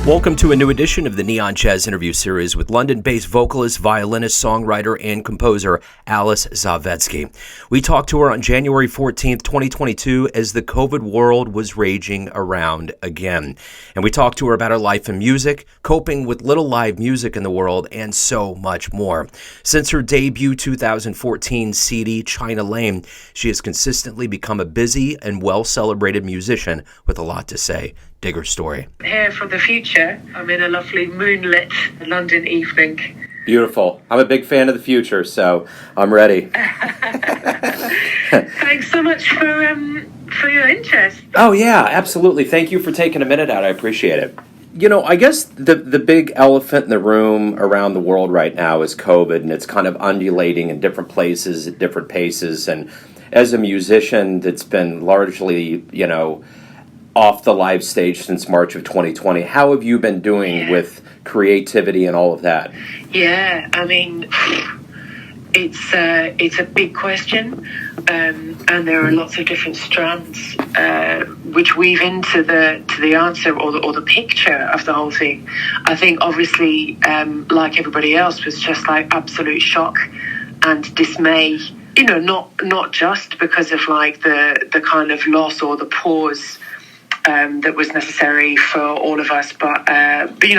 Welcome to a new edition of the Neon Jazz interview series with London-based vocalist, violinist, songwriter, and composer Alice Zawadzki. We talked to her on January 14th, 2022, as the COVID world was raging around again. And we talked to her about her life in music, coping with little live music in the world, and so much more. Since her debut 2014 CD, China Lane, she has consistently become a busy and well-celebrated musician with a lot to say. Dig her story. Here for the future. I'm in a lovely moonlit London evening. Beautiful. I'm a big fan of the future, so I'm ready. Thanks so much for your interest. Oh, yeah, absolutely. Thank you for taking a minute out. I appreciate it. You know, I guess the big elephant in the room around the world right now is COVID, and it's kind of undulating in different places at different paces. And as a musician that's been largely, off the live stage since March of 2020. How have you been doing with creativity and all of that? Yeah, I mean, it's a big question, and there are lots of different strands which weave into the answer or the picture of the whole thing. I think obviously, like everybody else, was just like absolute shock and dismay. Not just because of like the kind of loss or the pause that was necessary for all of us, but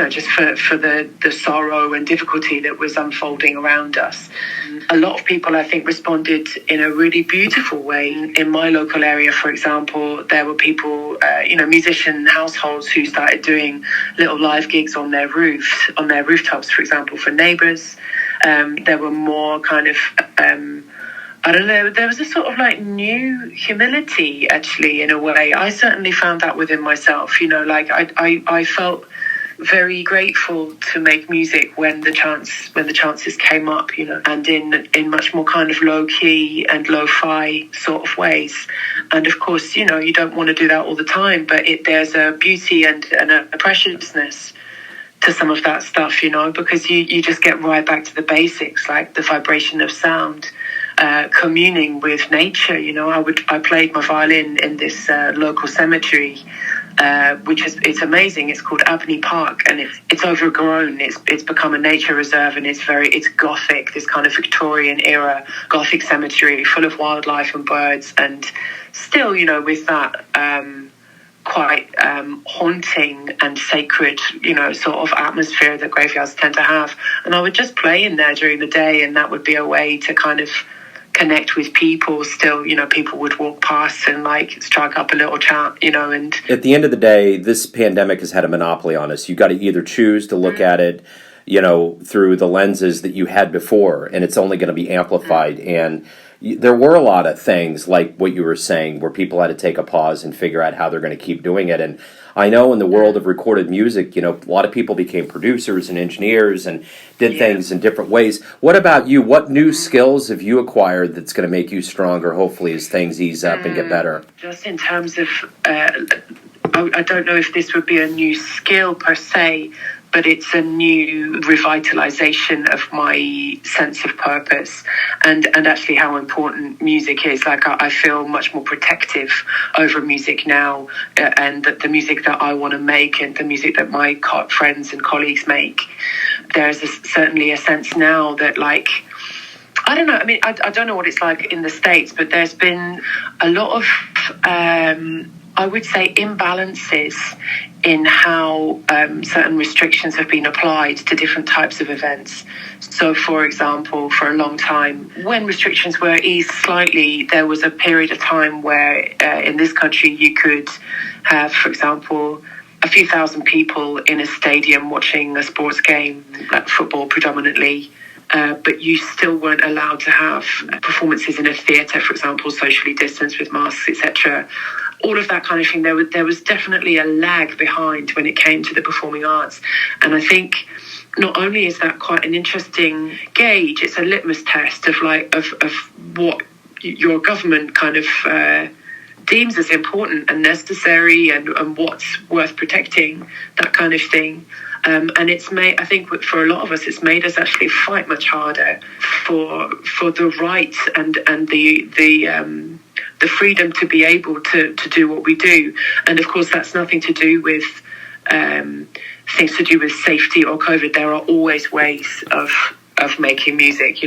just for the sorrow and difficulty that was unfolding around us. A lot of people, I think, responded in a really beautiful way. In my local area, for example, there were people, musician households who started doing little live gigs on their rooftops, for example, for neighbours. There were more kind of I don't know, there was a sort of like new humility, actually, in a way. I certainly found that within myself, I felt very grateful to make music when the chances came up, and in much more kind of low-key and lo-fi sort of ways. And of course, you don't want to do that all the time, but there's a beauty and a preciousness to some of that stuff, because you just get right back to the basics, like the vibration of sound. Communing with nature, I played my violin in this local cemetery, it's amazing. It's called Abney Park, and it's overgrown. It's become a nature reserve, and it's Gothic, this kind of Victorian era Gothic cemetery, full of wildlife and birds, and still, with that quite haunting and sacred, sort of atmosphere that graveyards tend to have. And I would just play in there during the day, and that would be a way to kind of connect with people still. People would walk past and like strike up a little chat, and at the end of the day, this pandemic has had a monopoly on us. You got to either choose to look at it, through the lenses that you had before, and it's only going to be amplified. And there were a lot of things like what you were saying where people had to take a pause and figure out how they're going to keep doing it. And I know in the world of recorded music, a lot of people became producers and engineers and did things in different ways. What about you? What new skills have you acquired that's going to make you stronger, hopefully, as things ease up and get better? Just in terms of, I don't know if this would be a new skill per se, but it's a new revitalization of my sense of purpose and actually how important music is. Like I feel much more protective over music now, and that the music that I want to make and the music that my friends and colleagues make. There's certainly a sense now that, like, I don't know, I mean, I don't know what it's like in the States, but there's been a lot of I would say imbalances in how certain restrictions have been applied to different types of events. So, for example, for a long time, when restrictions were eased slightly, there was a period of time where in this country you could have, for example, a few thousand people in a stadium watching a sports game, like football predominantly. But you still weren't allowed to have performances in a theatre, for example, socially distanced with masks, etc. All of that kind of thing. There was definitely a lag behind when it came to the performing arts. And I think not only is that quite an interesting gauge, it's a litmus test of what your government kind of deems as important and necessary and what's worth protecting, that kind of thing. And it's made, I think, for a lot of us, it's made us actually fight much harder for the right and the freedom to be able to do what we do. And of course, that's nothing to do with things to do with safety or COVID, there are always ways of making music.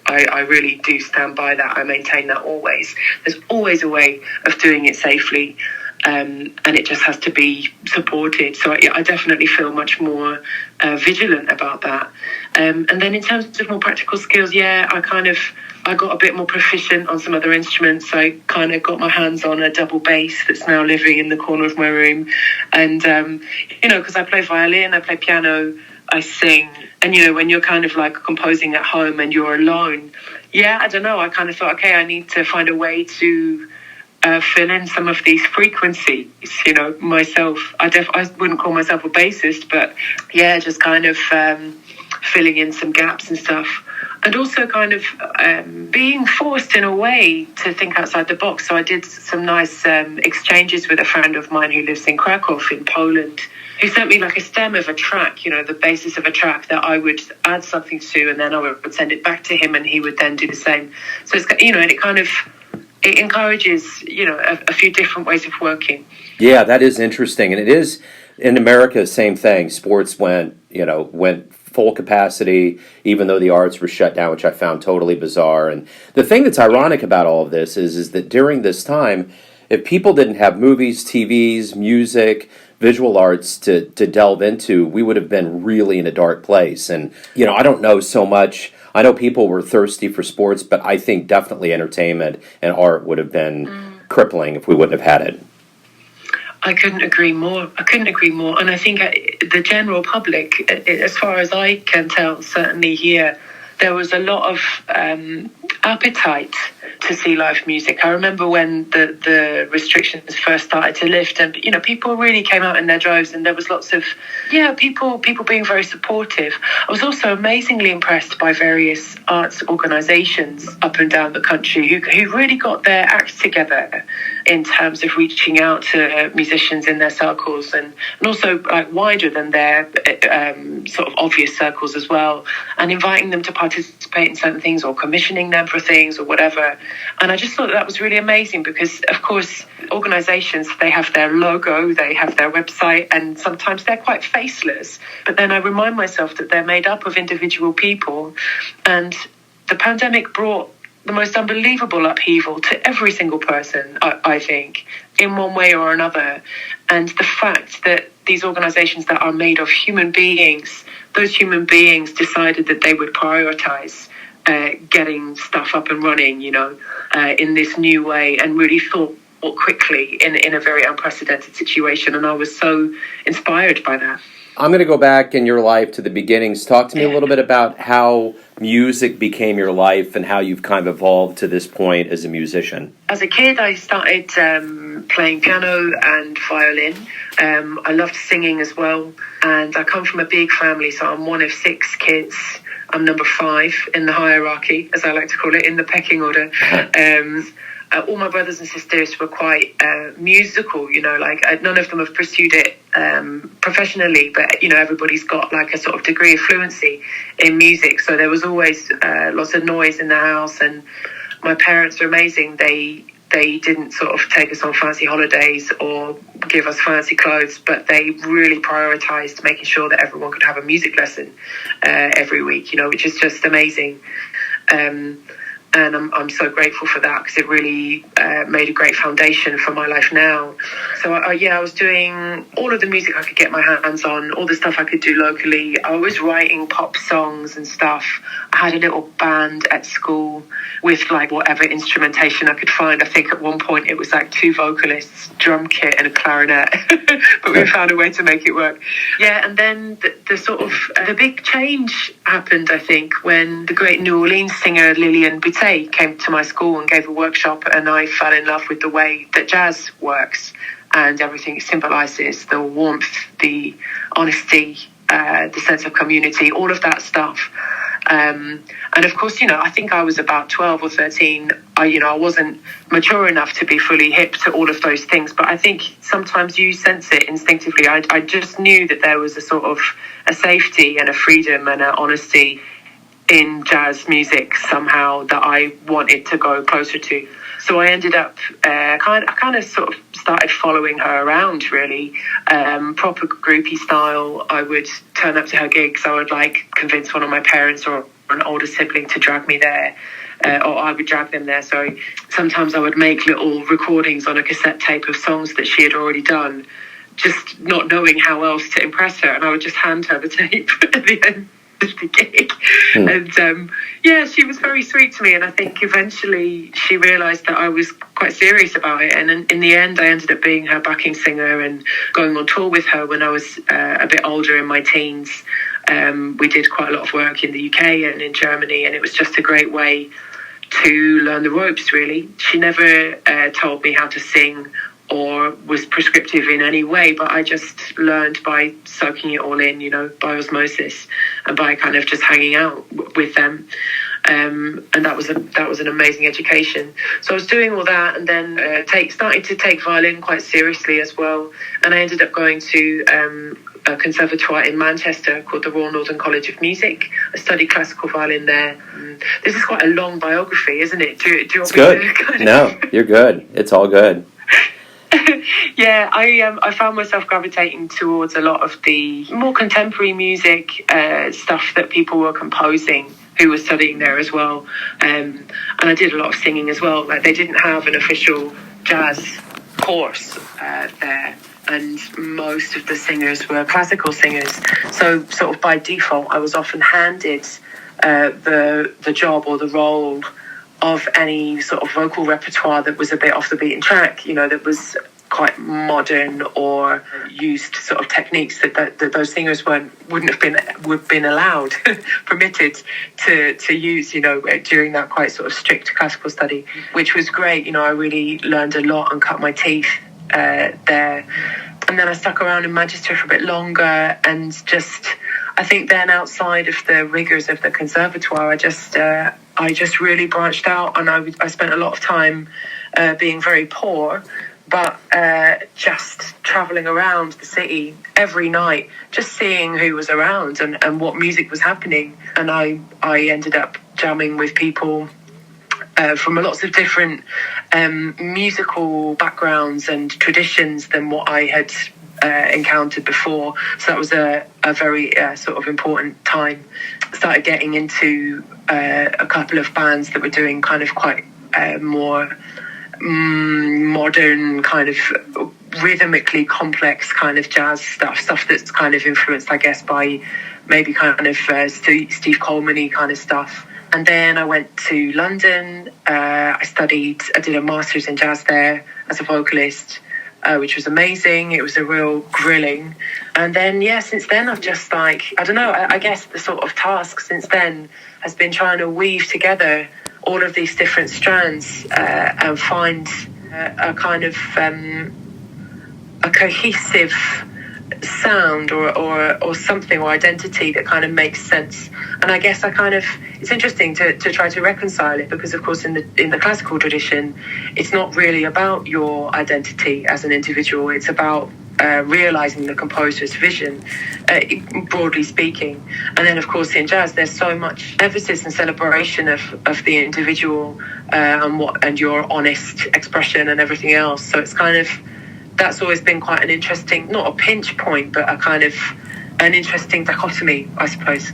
I really do stand by that. I maintain that always. There's always a way of doing it safely, and it just has to be supported. So I definitely feel much more vigilant about that. And then in terms of more practical skills, I got a bit more proficient on some other instruments. I kind of got my hands on a double bass that's now living in the corner of my room. And, because I play violin, I play piano, I sing. And, when you're kind of like composing at home and you're alone, I don't know, I kind of thought, okay, I need to find a way to fill in some of these frequencies, myself. I wouldn't call myself a bassist, but just kind of filling in some gaps and stuff. And also kind of being forced in a way to think outside the box. So I did some nice exchanges with a friend of mine who lives in Krakow in Poland, who sent me like a stem of a track, the basis of a track that I would add something to, and then I would send it back to him and he would then do the same. So it's, and it encourages, a few different ways of working. Yeah, that is interesting. And it is, in America, same thing. Sports went full capacity, even though the arts were shut down, which I found totally bizarre. And the thing that's ironic about all of this is that during this time, if people didn't have movies, TVs, music, visual arts to delve into, we would have been really in a dark place. And, I don't know so much. I know people were thirsty for sports, but I think definitely entertainment and art would have been crippling if we wouldn't have had it. I couldn't agree more. And I think the general public, as far as I can tell, certainly here, there was a lot of appetite to see live music. I remember when the restrictions first started to lift, and people really came out in their droves, and there was lots of people being very supportive. I was also amazingly impressed by various arts organisations up and down the country who really got their act together in terms of reaching out to musicians in their circles, and also like wider than their sort of obvious circles as well, and inviting them to participate in certain things or commissioning them for things or whatever. And I just thought that was really amazing because, of course, organisations, they have their logo, they have their website, and sometimes they're quite faceless. But then I remind myself that they're made up of individual people, and the pandemic brought the most unbelievable upheaval to every single person, I think, in one way or another. And the fact that these organisations that are made of human beings, those human beings decided that they would prioritise getting stuff up and running, in this new way, and really thought quickly in a very unprecedented situation. And I was so inspired by that. I'm going to go back in your life to the beginnings. Talk to me a little bit about how music became your life and how you've kind of evolved to this point as a musician. As a kid, I started playing piano and violin. I loved singing as well. And I come from a big family, so I'm one of 6 kids. I'm number 5 in the hierarchy, as I like to call it, in the pecking order. All my brothers and sisters were quite musical, none of them have pursued it professionally, but, everybody's got like a sort of degree of fluency in music. So there was always lots of noise in the house, and my parents are amazing. They didn't sort of take us on fancy holidays or give us fancy clothes, but they really prioritised making sure that everyone could have a music lesson every week, which is just amazing. And I'm so grateful for that because it really made a great foundation for my life now. So, I was doing all of the music I could get my hands on, all the stuff I could do locally. I was writing pop songs and stuff. I had a little band at school with like whatever instrumentation I could find. I think at one point it was like 2 vocalists, drum kit and a clarinet, but we found a way to make it work. Yeah, and then the sort of the big change happened, I think, when the great New Orleans singer Lillian Boutet came to my school and gave a workshop, and I fell in love with the way that jazz works and everything it symbolises, the warmth, the honesty, the sense of community, all of that stuff. And of course, I think I was about 12 or 13. I wasn't mature enough to be fully hip to all of those things, but I think sometimes you sense it instinctively. I just knew that there was a sort of a safety and a freedom and an honesty in jazz music somehow that I wanted to go closer to. So I ended up kind of sort of started following her around, really, proper groupie style. I would turn up to her gigs. I would convince one of my parents or an older sibling to drag me there, or I would drag them there. So sometimes I would make little recordings on a cassette tape of songs that she had already done, just not knowing how else to impress her, and I would just hand her the tape at the end of the gig. And she was very sweet to me, and I think eventually she realised that I was quite serious about it, and in the end I ended up being her backing singer and going on tour with her when I was a bit older, in my teens. We did quite a lot of work in the UK and in Germany, and it was just a great way to learn the ropes, really. She never told me how to sing or was prescriptive in any way, but I just learned by soaking it all in, by osmosis, and by kind of just hanging out with them. And that was an amazing education. So I was doing all that, and then starting to take violin quite seriously as well. And I ended up going to a conservatoire in Manchester called the Royal Northern College of Music. I studied classical violin there. This is quite a long biography, isn't it? Do you want it's good. No, you're good. It's all good. Yeah, I found myself gravitating towards a lot of the more contemporary music stuff that people were composing who were studying there as well. And I did a lot of singing as well. They didn't have an official jazz course there, and most of the singers were classical singers. So sort of by default, I was often handed the job or the role of any sort of vocal repertoire that was a bit off the beaten track, that was quite modern or used sort of techniques that those singers wouldn't have been allowed, permitted to use, during that quite sort of strict classical study, which was great. I really learned a lot and cut my teeth there. And then I stuck around in Manchester for a bit longer, and I think then outside of the rigours of the conservatoire, I just really branched out, and I spent a lot of time being very poor, but just travelling around the city every night, just seeing who was around and what music was happening. And I ended up jamming with people from lots of different musical backgrounds and traditions than what I had encountered before. So that was a very sort of important time. Started getting into a couple of bands that were doing kind of quite more modern, kind of rhythmically complex kind of jazz stuff that's kind of influenced, I guess, by maybe kind of Steve Coleman-y kind of stuff. And then I went to London. I did a master's in jazz there as a vocalist, which was amazing. It was a real grilling. And then, since then I've just I guess the sort of task since then has been trying to weave together all of these different strands and find a kind of a cohesive sound or something or identity that kind of makes sense. And I guess it's interesting to try to reconcile it, because of course in the classical tradition it's not really about your identity as an individual, it's about realizing the composer's vision, broadly speaking. And then of course in jazz there's so much emphasis and celebration of the individual and your honest expression and everything else. So it's kind of, that's always been quite an interesting, not a pinch point, but a kind of an interesting dichotomy, I suppose.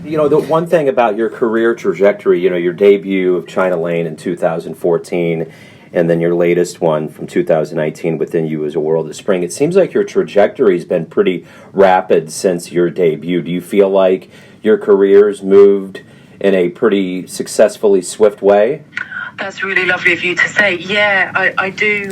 The one thing about your career trajectory, your debut of China Lane in 2014, and then your latest one from 2019, Within You is a World of Spring, it seems like your trajectory's been pretty rapid since your debut. Do you feel like your career's moved in a pretty successfully swift way? That's really lovely of you to say. Yeah, I do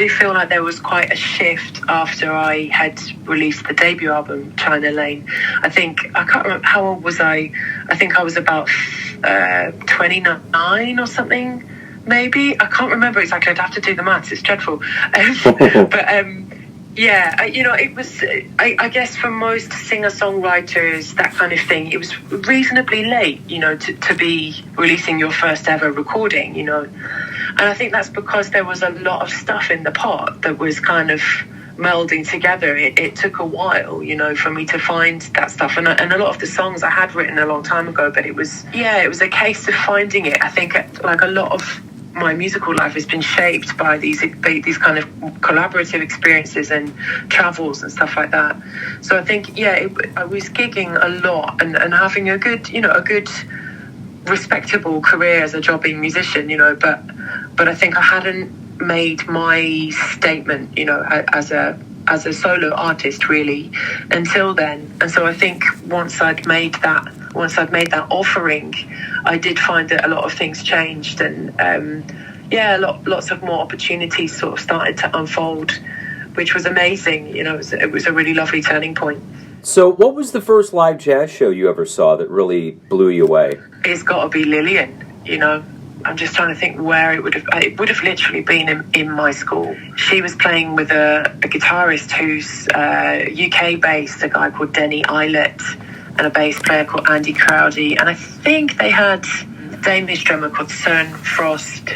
feel like there was quite a shift after I had released the debut album, China Lane. I can't remember, how old was I? I think I was about 29 or something, maybe. I can't remember exactly. I'd have to do the maths. It's dreadful. It was, I guess for most singer-songwriters, that kind of thing, it was reasonably late, to be releasing your first ever recording, And I think that's because there was a lot of stuff in the pot that was kind of melding together. It took a while, for me to find that stuff. And a lot of the songs I had written a long time ago, but it was a case of finding it. I think like a lot of my musical life has been shaped by these kind of collaborative experiences and travels and stuff like that. So I think, I was gigging a lot and having a good respectable career as a jobbing musician, but I think I hadn't made my statement, as a solo artist really until then. And so I think once I'd made that offering, I did find that a lot of things changed, and lots of more opportunities sort of started to unfold, which was amazing. It was a really lovely turning point. So what was the first live jazz show you ever saw that really blew you away? It's got to be Lillian. I'm just trying to think where it would have literally been in my school. She was playing with a guitarist who's UK based, a guy called Denny Eilert, and a bass player called Andy Crowdy. And I think they had a Danish drummer called Søren Frost.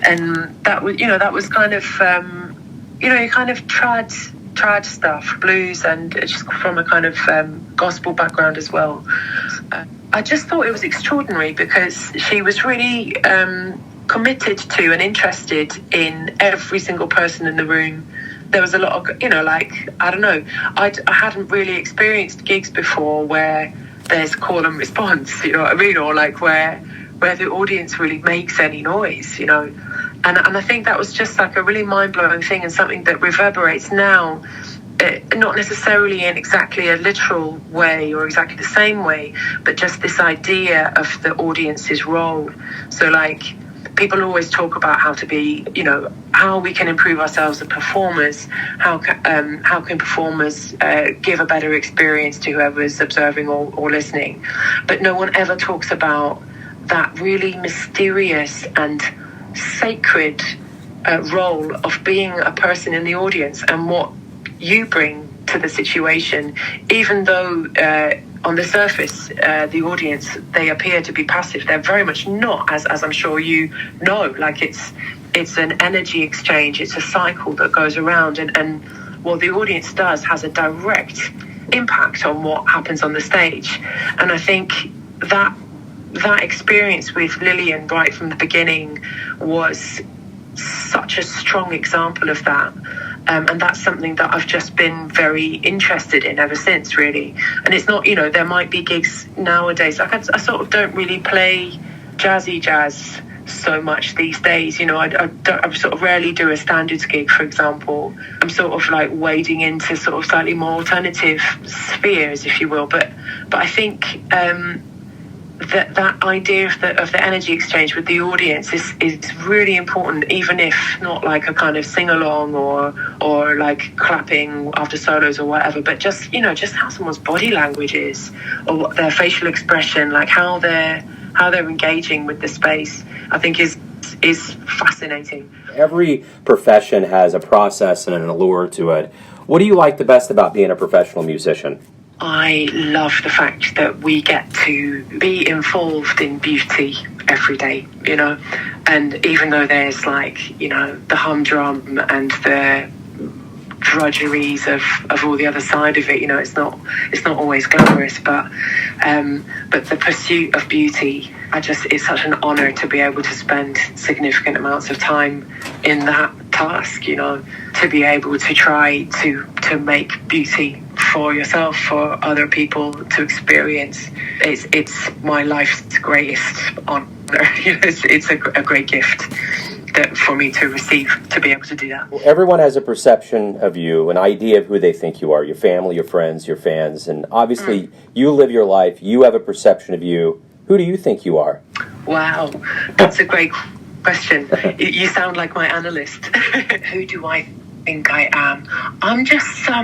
And that was kind of, kind of trad stuff, blues, and just from a kind of gospel background as well. I just thought it was extraordinary because she was really committed to and interested in every single person in the room. There was a lot of, I don't know, I hadn't really experienced gigs before where there's call and response, you know what I mean? Or like where the audience really makes any noise, And I think that was just like a really mind-blowing thing, and something that reverberates now, not necessarily in exactly a literal way or exactly the same way, but just this idea of the audience's role. So like people always talk about how to be, how we can improve ourselves as performers, how can performers give a better experience to whoever's observing or listening. But no one ever talks about that really mysterious and sacred role of being a person in the audience and what you bring to the situation, even though on the surface the audience, they appear to be passive. They're very much not, as I'm sure you know. Like it's an energy exchange, it's a cycle that goes around, and what the audience does has a direct impact on what happens on the stage. And I think that experience with Lillian right from the beginning was such a strong example of that. And that's something that I've just been very interested in ever since, really. And it's not, there might be gigs nowadays. Like I sort of don't really play jazzy jazz so much these days. I sort of rarely do a standards gig, for example. I'm sort of like wading into sort of slightly more alternative spheres, if you will. But I think that idea of the energy exchange with the audience is really important, even if not like a kind of sing-along or like clapping after solos or whatever, but just how someone's body language is, or what their facial expression, like how they're engaging with the space, I think is fascinating. Every profession has a process and an allure to it. What do you like the best about being a professional musician? I love the fact that we get to be involved in beauty every day, and even though there's like, the humdrum and the drudgeries of all the other side of it, it's not always glamorous, but the pursuit of beauty, it's such an honor to be able to spend significant amounts of time in that task, to be able to try to make beauty for yourself, for other people to experience. It's my life's greatest honor. It's a great gift that for me to receive, to be able to do that. Well, everyone has a perception of you, an idea of who they think you are, your family, your friends, your fans, and obviously you live your life, you have a perception of you. Who do you think you are? Wow, that's a great question. You sound like my analyst. Who do I think I am? I'm just a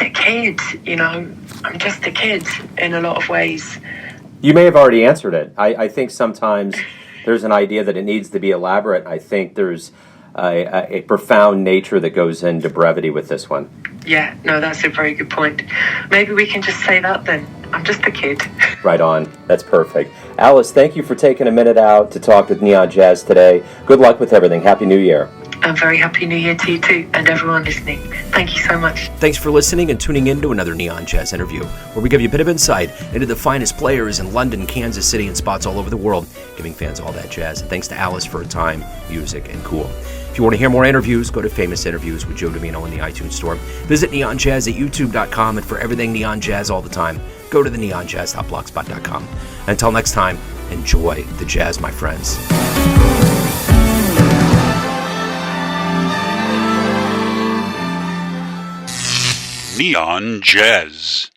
kid, I'm just a kid in a lot of ways. You may have already answered it. I think sometimes there's an idea that it needs to be elaborate. I think there's a profound nature that goes into brevity with this one. Yeah, no, that's a very good point. Maybe we can just say that then. I'm just a kid. Right on. That's perfect. Alice, thank you for taking a minute out to talk with Neon Jazz today. Good luck with everything. Happy New Year. and very happy New Year to you too, and everyone listening. Thank you so much. Thanks for listening and tuning in to another Neon Jazz interview, where we give you a bit of insight into the finest players in London, Kansas City, and spots all over the world, giving fans all that jazz. And thanks to Alice for her time, music, and cool. If you want to hear more interviews, go to Famous Interviews with Joe Domino in the iTunes Store. Visit neonjazz at youtube.com, and for everything Neon Jazz all the time, go to the neonjazz.blogspot.com. Until next time, enjoy the jazz, my friends. Neon Jazz.